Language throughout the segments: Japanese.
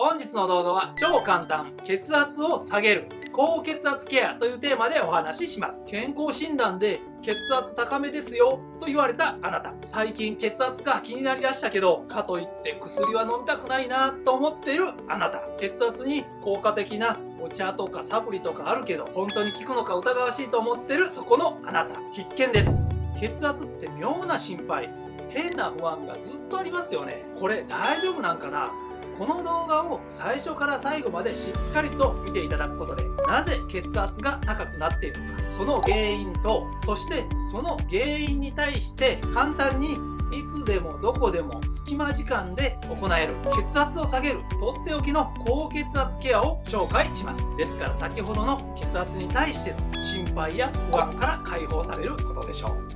本日の動画は超簡単血圧を下げる高血圧ケアというテーマでお話しします。健康診断で血圧高めですよと言われたあなた、最近血圧が気になりだしたけどかといって薬は飲みたくないなと思っているあなた、血圧に効果的なお茶とかサプリとかあるけど本当に効くのか疑わしいと思ってるそこのあなた必見です。血圧って妙な心配、変な不安がずっとありますよね。これ大丈夫なんかな。この動画を最初から最後までしっかりと見ていただくことで、なぜ血圧が高くなっているのか、その原因と、そしてその原因に対して簡単にいつでもどこでも隙間時間で行える血圧を下げるとっておきの高血圧ケアを紹介します。ですから先ほどの血圧に対しての心配や不安から解放されることでしょう。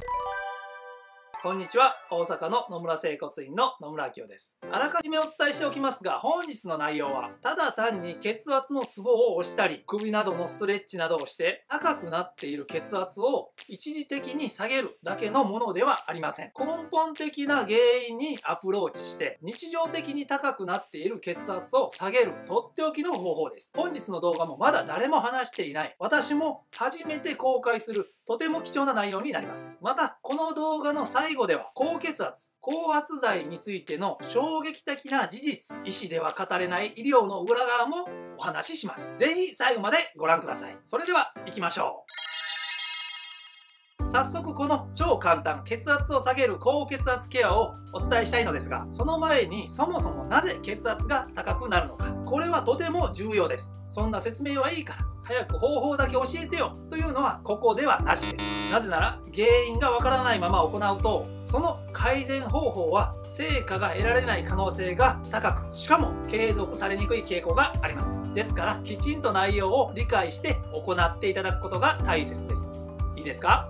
こんにちは。大阪の野村整骨院の野村明夫です。あらかじめお伝えしておきますが、本日の内容はただ単に血圧のツボを押したり首などのストレッチなどをして高くなっている血圧を一時的に下げるだけのものではありません。根本的な原因にアプローチして日常的に高くなっている血圧を下げるとっておきの方法です。本日の動画もまだ誰も話していない、私も初めて公開するとても貴重な内容になります。またこの動画の最後では高血圧、高圧剤についての衝撃的な事実、医師では語れない医療の裏側もお話しします。ぜひ最後までご覧ください。それでは行きましょう。早速この超簡単血圧を下げる高血圧ケアをお伝えしたいのですが、その前にそもそもなぜ血圧が高くなるのか、これはとても重要です。そんな説明はいいから早く方法だけ教えてよというのはここではなしです。なぜなら原因がわからないまま行うとその改善方法は成果が得られない可能性が高く、しかも継続されにくい傾向があります。ですからきちんと内容を理解して行っていただくことが大切です。いいですか。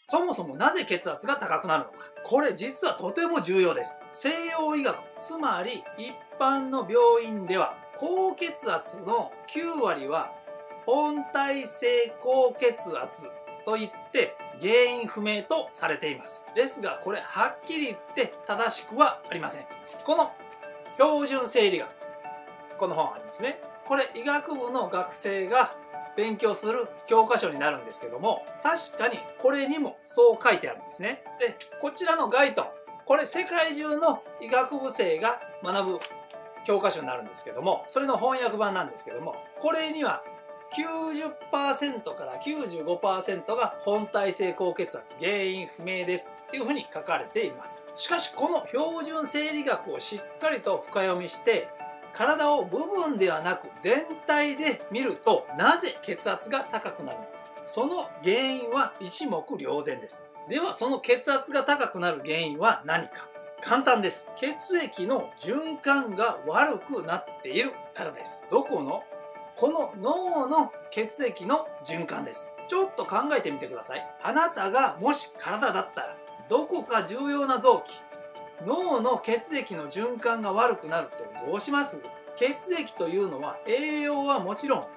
そもそもなぜ血圧が高くなるのか、これ実はとても重要です。西洋医学、つまり一般の病院では高血圧の9割は本体性高血圧といって原因不明とされています。ですがこれはっきり言って正しくはありません。この標準生理学、この本ありますね。これ医学部の学生が勉強する教科書になるんですけども、確かにこれにもそう書いてあるんですね。で、こちらのガイド、これ世界中の医学部生が学ぶ教科書になるんですけども、それの翻訳版なんですけども、これには 90% から 95% が本体性高血圧原因不明ですっていうふうに書かれています。しかしこの標準生理学をしっかりと深読みして体を部分ではなく全体で見ると、なぜ血圧が高くなるのか、その原因は一目瞭然です。ではその血圧が高くなる原因は何か。簡単です。血液の循環が悪くなっているからです。どこの？この脳の血液の循環です。ちょっと考えてみてください。あなたがもし体だったらどこか重要な臓器、脳の血液の循環が悪くなるとどうします？血液というのは栄養はもちろん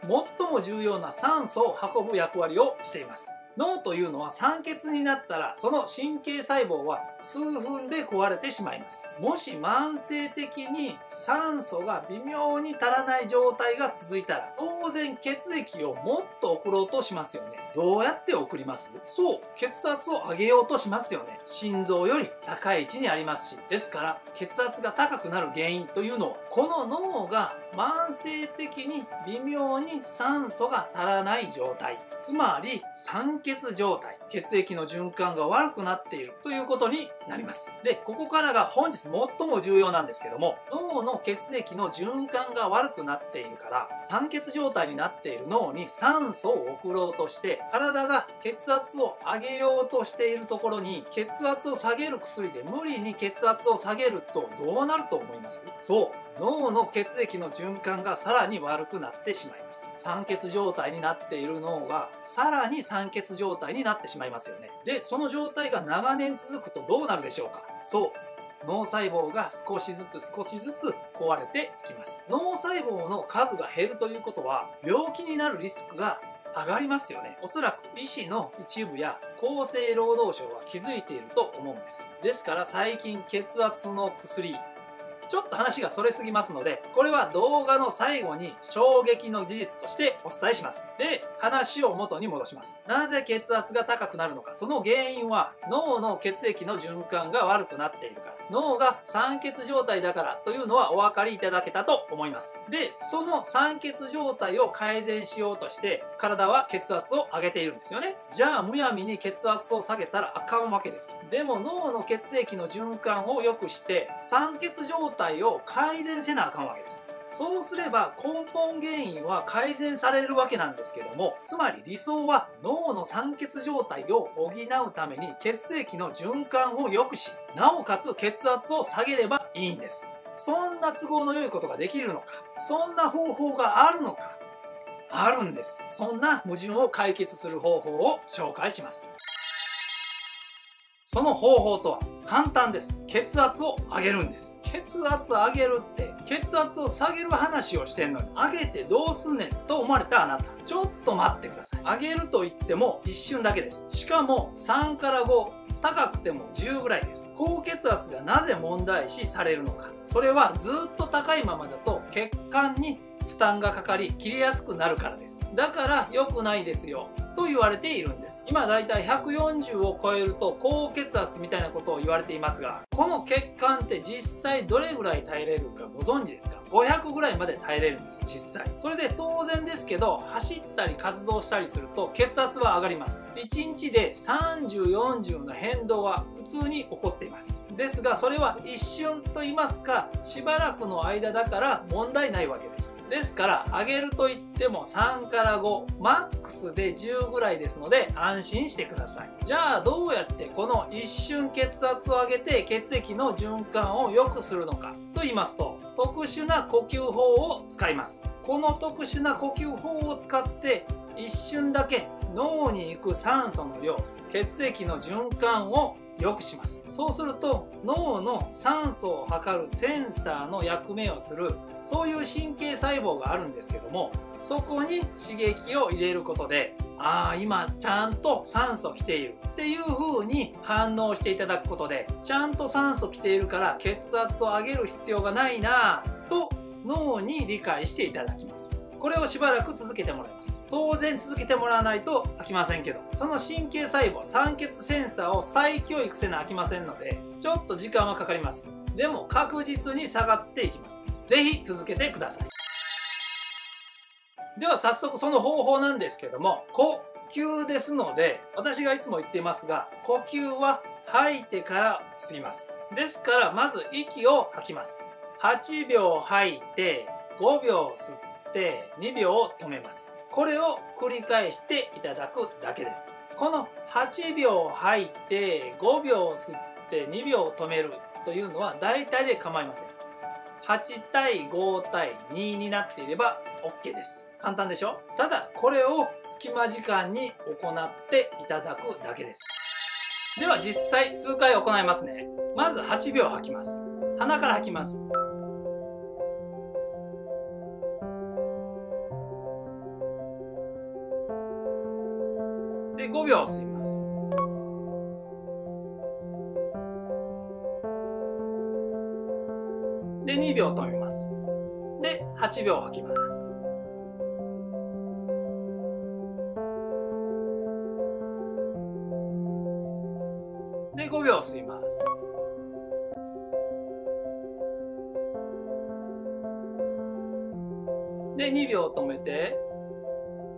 最も重要な酸素を運ぶ役割をしています。脳というのは酸欠になったらその神経細胞は数分で壊れてしまいます。もし慢性的に酸素が微妙に足らない状態が続いたら当然血液をもっと送ろうとしますよね。どうやって送ります？そう、血圧を上げようとしますよね。心臓より高い位置にありますし、ですから血圧が高くなる原因というのはこの脳が慢性的に微妙に酸素が足らない状態、つまり酸欠状態、血液の循環が悪くなっているということになります。で、ここからが本日最も重要なんですけども、脳の血液の循環が悪くなっているから酸欠状態になっている脳に酸素を送ろうとして体が血圧を上げようとしているところに血圧を下げる薬で無理に血圧を下げるとどうなると思います？そう、脳の血液の循環がさらに悪くなってしまいます。酸欠状態になっている脳がさらに酸欠状態になってしまいますよね。で、その状態が長年続くとどうなるでしょうか？そう、脳細胞が少しずつ壊れていきます。脳細胞の数が減るということは病気になるリスクが上がりますよね。おそらく医師の一部や厚生労働省は気づいていると思うんです。ですから最近血圧の薬ちょっと話がそれすぎますので、これは動画の最後に衝撃の事実としてお伝えします。で、話を元に戻します。なぜ血圧が高くなるのか。その原因は脳の血液の循環が悪くなっているから。脳が酸欠状態だからというのはお分かりいただけたと思います。で、その酸欠状態を改善しようとして体は血圧を上げているんですよね。じゃあむやみに血圧を下げたらあかんわけです。でも脳の血液の循環を良くして酸欠状態を改善せなあかんわけです。そうすれば根本原因は改善されるわけなんですけども、つまり理想は脳の酸欠状態を補うために血液の循環を良くし、なおかつ血圧を下げればいいんです。そんな都合の良いことができるのか、そんな方法があるのか、あるんです。そんな矛盾を解決する方法を紹介します。その方法とは簡単です。血圧を上げるんです。血圧上げるって血圧を下げる話をしてんのに上げてどうすんねんと思われたあなた、ちょっと待ってください。上げると言っても一瞬だけです。しかも3から5、高くても10ぐらいです。高血圧がなぜ問題視されるのか。それはずっと高いままだと血管に負担がかかり切れやすくなるからです。だから良くないですよと言われているんです。今だいたい140を超えると高血圧みたいなことを言われていますが、この血管って実際どれぐらい耐えれるかご存知ですか？500ぐらいまで耐えれるんです、実際。それで当然ですけど、走ったり活動したりすると血圧は上がります。1日で30、40の変動は普通に起こっています。ですが、それは一瞬と言いますか、しばらくの間だから問題ないわけです。ですから上げるといっても3から5、マックスで10ぐらいですので安心してください。じゃあどうやってこの一瞬血圧を上げて血液の循環を良くするのかと言いますと、特殊な呼吸法を使います。この特殊な呼吸法を使って一瞬だけ脳に行く酸素の量、血液の循環を良くします。そうすると脳の酸素を測るセンサーの役目をする、そういう神経細胞があるんですけども、そこに刺激を入れることで、今ちゃんと酸素来ているっていう風に反応していただくことで、ちゃんと酸素来ているから血圧を上げる必要がないなぁと脳に理解していただきます。これをしばらく続けてもらいます。当然続けてもらわないと飽きませんけど、その神経細胞、酸欠センサーを再教育せな飽きませんので、ちょっと時間はかかります。でも確実に下がっていきます。ぜひ続けてください。では早速その方法なんですけども、呼吸ですので、私がいつも言っていますが、呼吸は吐いてから吸います。ですからまず息を吐きます。8秒吐いて、5秒吸って2秒止めます。これを繰り返していただくだけです。この8秒吐いて5秒吸って2秒止めるというのは大体で構いません。8対5対2になっていれば OK です。簡単でしょ？ただこれを隙間時間に行っていただくだけです。では実際数回行いますね。まず8秒吐きます。鼻から吐きます。で、5秒吸います。で、2秒止めます。で、8秒吐きます。で、5秒吸います。で、2秒止めて、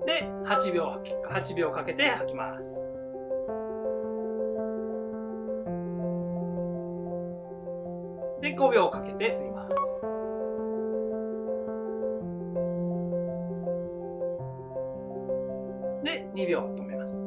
で、8秒かけて吐きます。で、5秒かけて吸います。で、2秒止めます。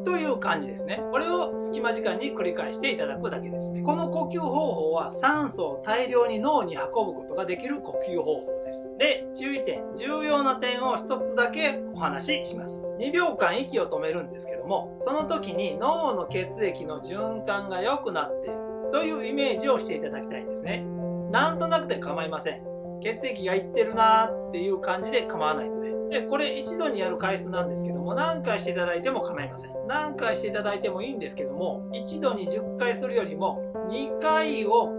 という感じですね。これを隙間時間に繰り返していただくだけです。この呼吸方法は酸素を大量に脳に運ぶことができる呼吸方法です。で、注意点、重要な点を一つだけお話しします。2秒間息を止めるんですけども、その時に脳の血液の循環が良くなっているというイメージをしていただきたいんですね。なんとなくで構いません。血液がいってるなーっていう感じで構わないので。で、これ一度にやる回数なんですけども、何回していただいても構いません。何回していただいてもいいんですけども、一度に10回するよりも、2回を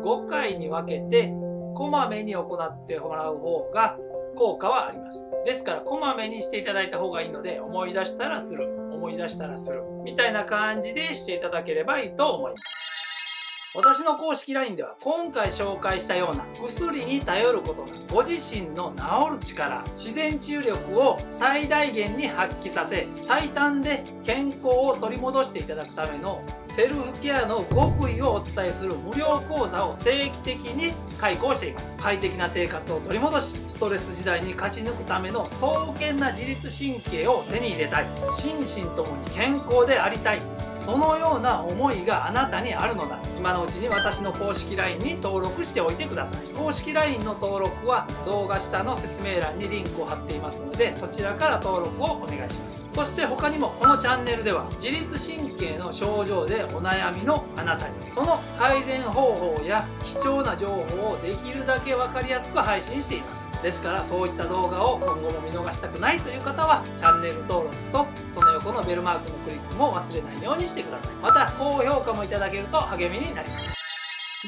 5回に分けてこまめに行ってもらう方が効果はあります。ですからこまめにしていただいた方がいいので、思い出したらする、思い出したらするみたいな感じでしていただければいいと思います。私の公式 LINE では今回紹介したような薬に頼ることなくご自身の治る力、自然治癒力を最大限に発揮させ、最短で健康を取り戻していただくためのセルフケアの極意をお伝えする無料講座を定期的に開講しています。快適な生活を取り戻し、ストレス時代に勝ち抜くための爽健な自律神経を手に入れたい、心身ともに健康でありたい、そのような思いがあなたにあるのなら、今のうちに私の公式 LINE に登録しておいてください。公式 LINE の登録は動画下の説明欄にリンクを貼っていますので、そちらから登録をお願いします。そして他にもこのチャンネルでは自律神経の症状でお悩みのあなたにその改善方法や貴重な情報をできるだけ分かりやすく配信しています。ですからそういった動画を今後も見逃したくないという方はチャンネル登録とその横のベルマークのクリックも忘れないようにしてください。また高評価もいただけると励みになります。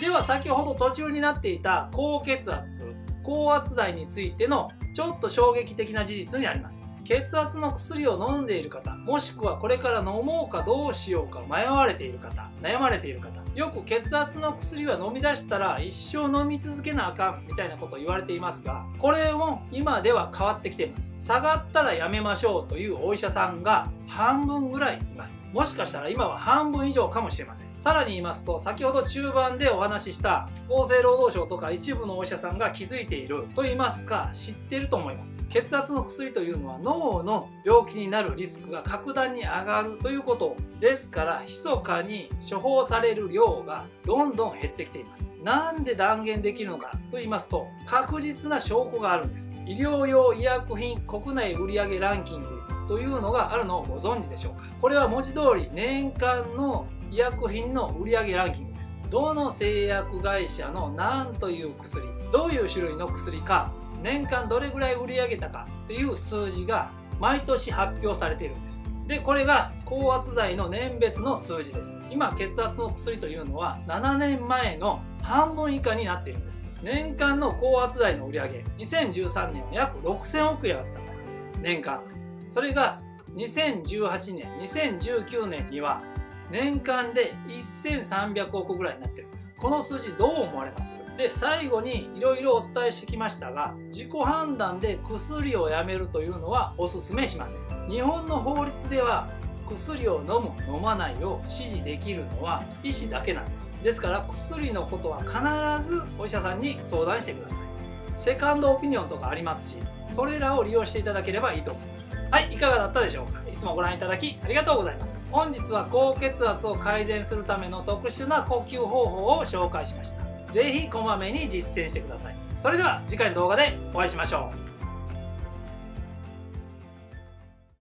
では先ほど途中になっていた高血圧、高圧剤についてのちょっと衝撃的な事実にあります。血圧の薬を飲んでいる方、もしくはこれから飲もうかどうしようか迷われている方、悩まれている方、よく血圧の薬は飲み出したら一生飲み続けなあかんみたいなことを言われていますが、これも今では変わってきています。下がったらやめましょうというお医者さんが半分ぐらいいます。もしかしたら今は半分以上かもしれません。さらに言いますと、先ほど中盤でお話しした厚生労働省とか一部のお医者さんが気づいていると言いますか、知っていると思います。血圧の薬というのは脳の病気になるリスクが格段に上がるということですから、密かに処方される量がどんどん減ってきています。なんで断言できるのかと言いますと、確実な証拠があるんです。医療用医薬品国内売上ランキングというのがあるのをご存知でしょうか。これは文字通り年間の医薬品の売上ランキングです。どの製薬会社の何という薬、どういう種類の薬か、年間どれぐらい売り上げたかという数字が毎年発表されているんです。で、これが高圧剤の年別の数字です。今血圧の薬というのは7年前の半分以下になっているんです。年間の高圧剤の売り上げ、2013年は約6000億円あったんです。年間。それが2018年、2019年には年間で1300億ぐらいになってるんです。この数字どう思われます？で、最後にいろいろお伝えしてきましたが、自己判断で薬をやめるというのはお勧めしません。日本の法律では薬を飲む、飲まないを指示できるのは医師だけなんです。ですから薬のことは必ずお医者さんに相談してください。セカンドオピニオンとかありますし、それらを利用していただければいいと思います。はい、いかがだったでしょうか。いつもご覧いただきありがとうございます。本日は高血圧を改善するための特殊な呼吸方法を紹介しました。ぜひこまめに実践してください。それでは次回の動画でお会いしましょう。